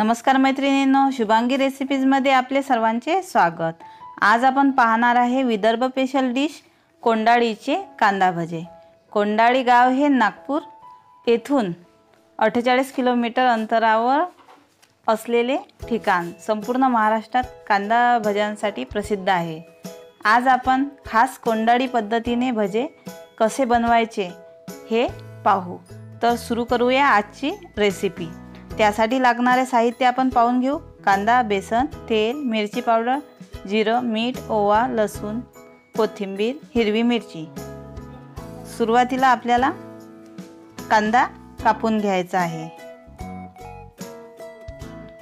नमस्कार मैत्रिणींनो, शुभांगी रेसिपीजमध्ये आपले सर्वांचे स्वागत। आज आपण पाहणार आहे विदर्भ स्पेशल डिश कोंडाळीचे कांदा भजे। कोंडाळी गाव हे नागपूर येथून 48 किलोमीटर अंतरावर असलेले ठिकाण संपूर्ण महाराष्ट्रात कांदा भज्यांसाठी प्रसिद्ध आहे। आज आपण खास कोंडाळी पद्धतीने भजे कसे बनवायचे हे पाहू। तर सुरू करूया आजची रेसिपी। त्यासाठी लागणारे साहित्य आपण पाहून घेऊ। कांदा, बेसन, तेल, मिरची पावडर, जिरं, मीठ, ओवा, लसूण, कोथिंबीर, हिरवी मिरची। सुरुवातीला आपल्याला कांदा कापून घ्यायचा आहे।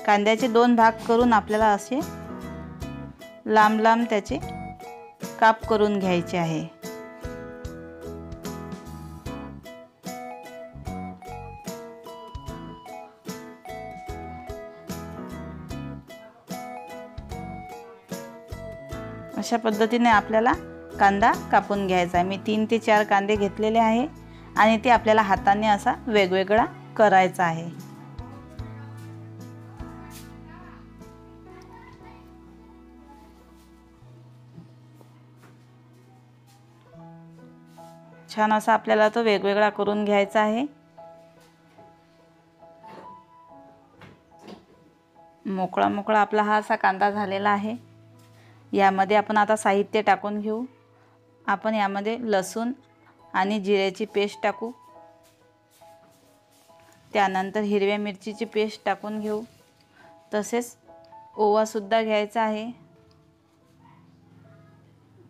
कांद्याचे 2 भाग करून आपल्याला असे लांब लांब त्याचे काप करून घ्यायचे आहे। अशा पद्धतीने आपल्याला कांदा कापून घ्यायचा आहे। मी 3 ते 4 कांदे घेतलेले आहे आणि ते आपल्याला हाताने असा वेगवेगळा करायचा आहे। छान असा आपल्याला तो वेगवेगळा करून घ्यायचा आहे। मोकळा मोकळा आपला हा असा कांदा झालेला आहे। यामध्ये आपण आता साहित्य टाकून घेऊ। आपण यामध्ये लसूण आणि जिऱ्याची पेस्ट टाकू। त्यानंतर हिरव्या मिरचीची पेस्ट टाकून घेऊ। तसेच ओवा सुद्धा घ्यायचा आहे।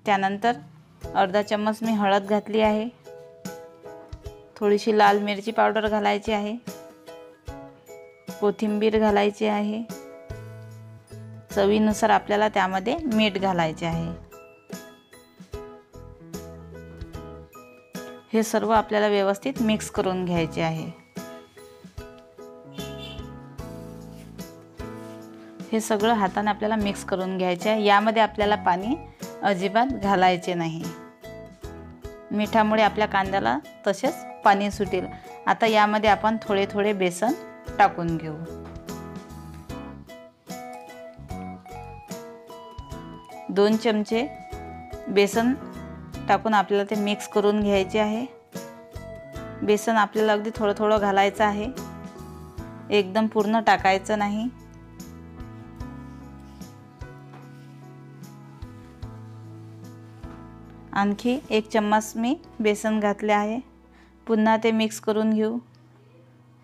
त्यानंतर अर्धा चम्मच मी हळद घातली आहे। थोडीशी लाल मिरची पावडर घालायची आहे। कोथिंबीर घालायची आहे। चवीनुसार आपल्याला त्यामध्ये मीठ घालायचे आहे। हे सर्व आपल्याला व्यवस्थित मिक्स करून घ्यायचे आहे। हे सगळं हाताने आपल्याला मिक्स करून घ्यायचे आहे। यामध्ये आपल्याला पाणी अजिबात घालायचे नाही। मिठामुळे आपल्या कांद्याला तसेच पाणी सुटेल। आता यामध्ये आपण थोडे थोडे बेसन टाकून घेऊ। 2 चमचे बेसन टाकून आपल्याला ते मिक्स करून घ्यायचे आहे। बेसन आपल्याला अगदी थोडं थोडं घालायचं आहे, एकदम पूर्ण टाकायचं नाही। आणखी 1 चम्मच मी बेसन घातले आहे। पुन्हा ते मिक्स करून घेऊ।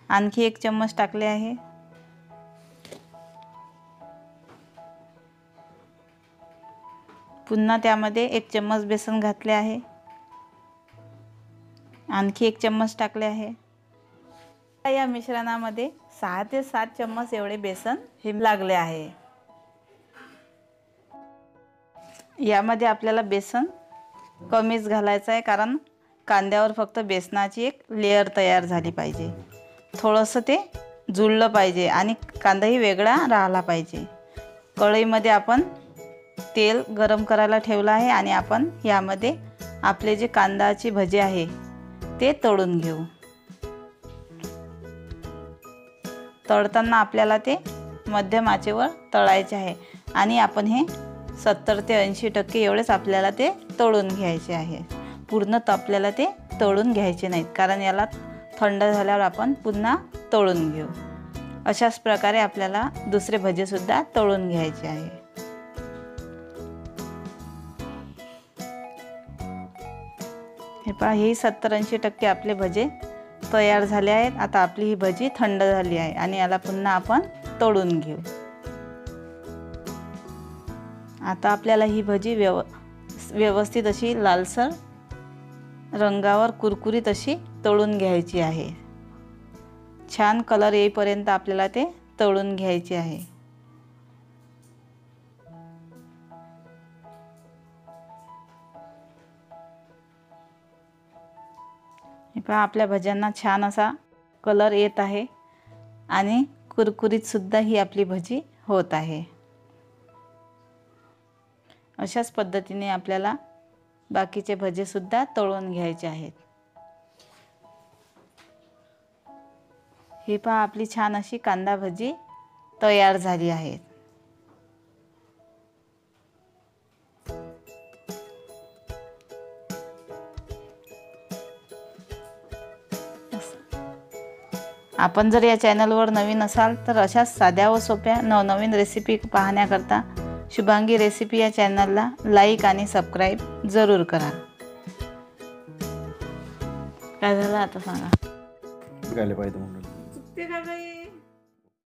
आणखी 1 चम्मच टाकले आहे। पुन्हा त्यामध्ये 1 चम्मच बेसन घातले आहे। आणखी 1 चम्मच टाकले आहे। या मिश्रणामध्ये 6 ते 7 चम्मच एवढे बेसन हे लागले आहे। यामध्ये आपल्याला बेसन कमीच घालायचं आहे, कारण कांद्यावर फक्त बेसनाची एक लेयर तयार झाली पाहिजे। थोडंसं ते जुळलं पाहिजे आणि कांदाही वेगळा राहिला पाहिजे। कढईमध्ये आपण तेल गरम करायला ठेवलं आहे आणि आपण यामध्ये आपले जे कांद्याची भजे आहे ते तळून घेऊ। तळताना आपल्याला ते मध्यम आचेवर तळायचे आहे आणि आपण हे 70 ते 80% एवढेच आपल्याला ते तळून घ्यायचे आहे। पूर्ण आपल्याला ते तळून घ्यायचे नाहीत, कारण याला थंड झाल्यावर आपण पुन्हा तळून घेऊ। अशाच प्रकारे आपल्याला दुसरे भजे सुद्धा तळून घ्यायचे आहे। हे पहा, हे 70-80% आपले भजे तयार झाले आहेत। आता आपली ही भजी थंड झाली आहे आणि याला पुन्हा आपण तळून घेऊ। आता आपल्याला ही भजी व्यवस्थित अशी लालसर रंगावर कुरकुरीत अशी तळून घ्यायची आहे। छान कलर येईपर्यंत आपल्याला ते तळून घ्यायचे आहे। हे पहा, आपल्या भज्यांना छान असा कलर येत आहे आणि कुरकुरीत सुद्धा ही आपली भजी होत आहे। अशाच पद्धतीने आपल्याला बाकीचे भजे सुद्धा तळून घ्यायचे आहेत। हे पहा, आपली छान अशी कांदा भजी तयार झाली आहेत. आपण जर या चॅनलवर नवीन असाल तर अशाच साध्या व सोप्या नवनवीन रेसिपी पाहण्याकरता शुभांगी रेसिपी या चॅनलला लाईक आणि सबस्क्राईब जरूर करा. काय झालं आता सांगा. काय पाहिजे म्हणून चुकते का बाई?